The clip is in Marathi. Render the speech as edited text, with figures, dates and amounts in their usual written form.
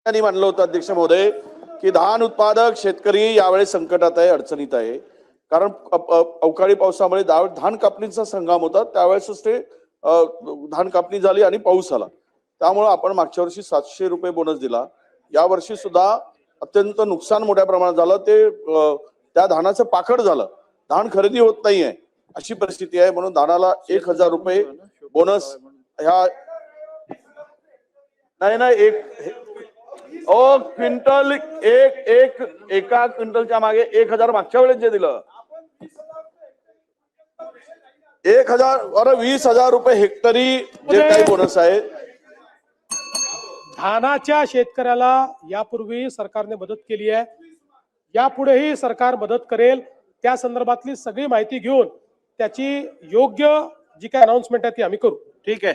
त्यांनी मानलं होतं अध्यक्ष महोदय की धान उत्पादक शेतकरी यावेळी संकटात आहे, अडचणीत आहे. कारण अवकाळी पावसामुळे धान कापणीचा हंगाम होता, त्यावेळेसच ते धान कापणी झाली आणि पाऊस आला. त्यामुळे आपण मागच्या वर्षी 700 रुपये बोनस दिला. या वर्षी सुद्धा अत्यंत नुकसान मोठ्या प्रमाणात झालं. ते त्या धानाचं पाखड झालं, धान खरेदी होत नाहीये अशी परिस्थिती आहे. म्हणून धानाला 1000 रुपये बोनस ह्या नाही क्विंटल एका क्विंटलच्या मागे 1000 मागच्या वेळेस जे दिलं 1000 अरे 20,000 रुपये हेक्टरी जे काही बोनस आहे. धानाच्या शेतकऱ्याला यापूर्वी सरकारने मदत केली आहे, यापुढेही सरकार मदत करेल. त्या संदर्भातली सगळी माहिती घेऊन त्याची योग्य जी काही अनाउन्समेंट आहे ती आम्ही करू. ठीक आहे.